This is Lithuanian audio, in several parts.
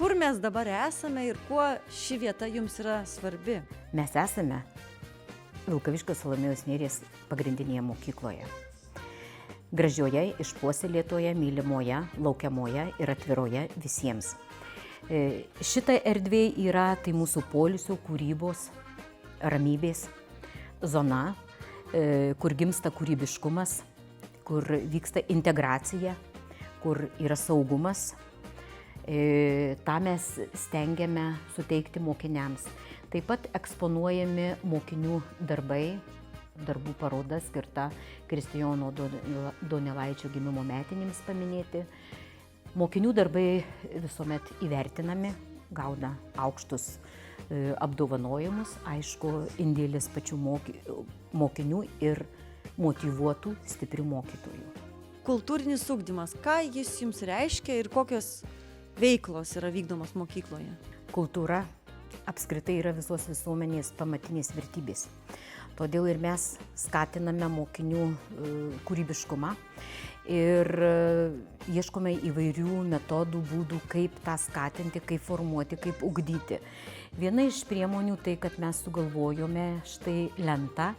Kur mes dabar esame ir kuo ši vieta jums yra svarbi? Mes esame Vilkaviškio Salomėjos Nėries pagrindinėje mokykloje. Gražioje, išpuoselėtoje, mylimoje, laukiamoje ir atviroje visiems. Šita erdvė yra tai mūsų poilsio, kūrybos, ramybės zona, kur gimsta kūrybiškumas, kur vyksta integracija, kur yra saugumas. Ta mes stengiame suteikti mokiniams. Taip pat eksponuojami mokinių darbai, darbų paroda skirta Kristijono Donelaičio gimimo metinėms paminėti. Mokinių darbai visuomet įvertinami, gauna aukštus apdovanojimus, aišku, indėlis pačių mokinių ir motyvuotų, stiprių mokytojų. Kultūrinis ugdymas, ką jis jums reiškia ir kokios veiklos yra vykdomos mokykloje? Kultūra apskritai yra visos visuomenės pamatinės vertybės. Todėl ir mes skatiname mokinių kūrybiškumą ir ieškome įvairių metodų, būdų, kaip tą skatinti, kaip formuoti, kaip ugdyti. Viena iš priemonių tai, kad mes sugalvojome štai lentą,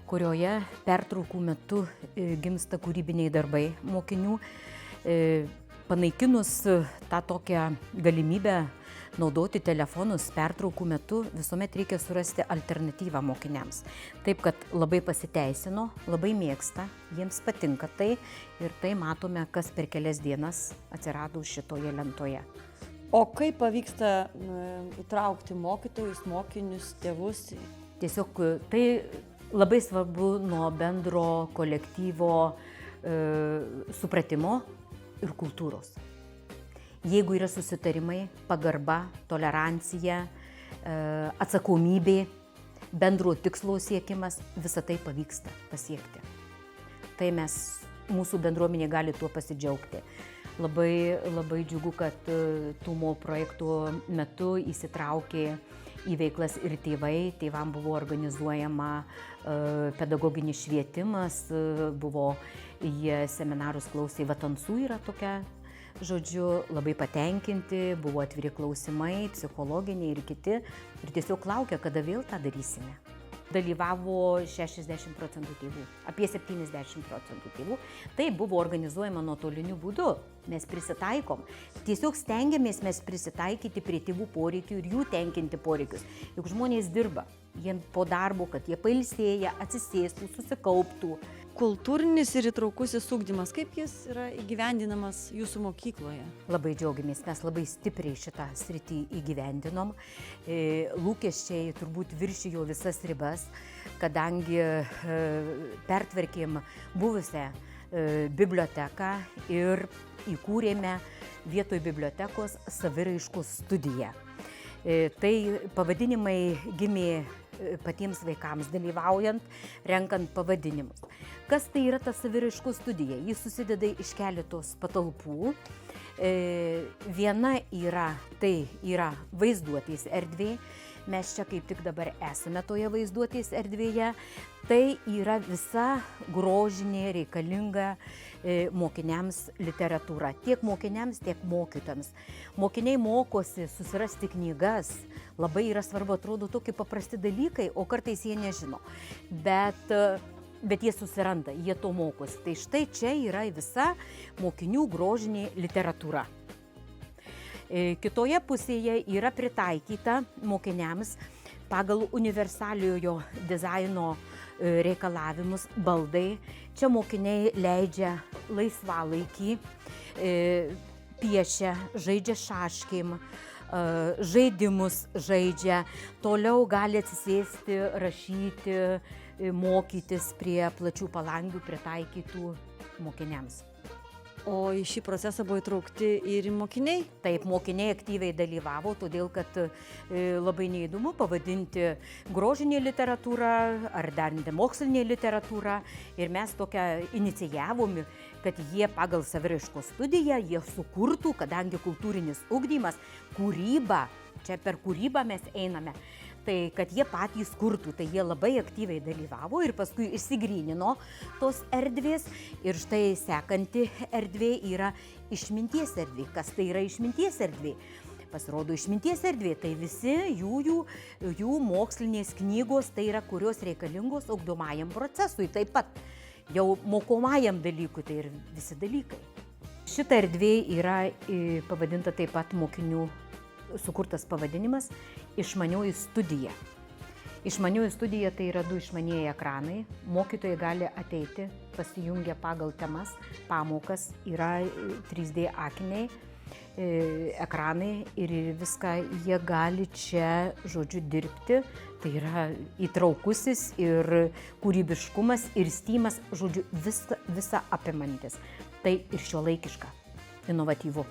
kurioje pertraukų metu gimsta kūrybiniai darbai mokinių. Panaikinus tą tokią galimybę naudoti telefonus pertraukų metu, visuomet reikia surasti alternatyvą mokiniams. Taip, kad labai pasiteisino, labai mėgsta, jiems patinka tai ir tai matome, kas per kelias dienas atsirado šitoje lentoje. O kaip pavyksta įtraukti mokytojus, mokinius, tėvus? Tiesiog tai labai svarbu nuo bendro kolektyvo supratimo ir kultūros. Jeigu yra susitarimai, pagarba, tolerancija, atsakomybė, bendro tikslo siekimas, visą tai pavyksta pasiekti. Tai mūsų bendruomenė gali tuo pasidžiaugti. Labai džiugu, kad Tumo projektų metu įsitraukė į veiklas ir tėvai. Tėvam buvo organizuojama pedagoginis švietimas, buvo jie seminarus klausė, Vatansų yra tokia. Žodžiu, labai patenkinti, buvo atviri klausimai, psichologiniai ir kiti. Ir tiesiog laukia, kada vėl tą darysime. Dalyvavo 60% tėvų, apie 70% tėvų. Tai buvo organizuojama nuotoliniu būdu. Mes prisitaikom. Tiesiog stengiamės mes prisitaikyti prie tėvų poreikių ir jų tenkinti poreikius. Juk žmonės dirba, jie po darbo, kad jie pailsėja, atsisėstų, susikauptų. Kultūrinis ir įtraukusis ugdymas, kaip jis yra įgyvendinamas jūsų mokykloje? Labai džiaugiamės, mes labai stipriai šitą sritį įgyvendinom. Lūkesčiai turbūt viršijo visas ribas, kadangi pertvarkėm buvusią biblioteką ir įkūrėme vietoj bibliotekos saviraiškos studiją. Tai pavadinimai gimė patiems vaikams dalyvaujant, renkant pavadinimus. Kas tai yra ta saviraiškos studija? Jis susideda iš keletos patalpų. Viena yra vaizduotės erdvė. Mes čia kaip tik dabar esame toje vaizduotės erdvėje. Tai yra visa grožinė, reikalinga mokiniams literatūra. Tiek mokiniams, tiek mokytojams. Mokiniai mokosi susirasti knygas. Labai yra svarbu, atrodo, tokie paprasti dalykai, o kartais jie nežino. Bet jie susiranda, jie to mokosi. Tai štai čia yra visa mokinių grožinė literatūra. Kitoje pusėje yra pritaikyta mokiniams pagal universaliojo dizaino reikalavimus baldai. Čia mokiniai leidžia laisvalaikį, piešia, žaidžia šaškėm, žaidimus žaidžia, toliau gali atsisėsti, rašyti, mokytis prie plačių palangių pritaikytų mokiniams. O į šį procesą buvo įtraukti ir mokiniai? Taip, mokiniai aktyviai dalyvavo, todėl kad labai neįdomu pavadinti grožinė literatūra ar dar mokslinė literatūra. Ir mes tokią inicijavome, kad jie pagal saviraiškos studiją jie sukurtų, kadangi kultūrinis ugdymas, kūryba, čia per kūrybą mes einame, tai kad jie patys kurtų, tai jie labai aktyviai dalyvavo ir paskui išsigrynino tos erdvės. Ir štai sekanti erdvė yra išminties erdvė. Kas tai yra išminties erdvė? Pasirodo išminties erdvė, tai visi jų mokslinės knygos, tai yra kurios reikalingos ugdomajam procesui, taip pat jau mokomajam dalykui, tai ir visi dalykai. Šita erdvė yra pavadinta taip pat mokinių sukurtas pavadinimas Išmanioji studija. Išmanioji studija tai yra 2 išmanieji ekranai. Mokytojai gali ateiti, pasijungia pagal temas, pamokas, yra 3D akiniai, ekranai ir viską jie gali čia, žodžiu, dirbti. Tai yra įtraukusis ir kūrybiškumas ir stymas, žodžiu, visa apimantis. Tai ir šiuolaikiška, inovatyvu.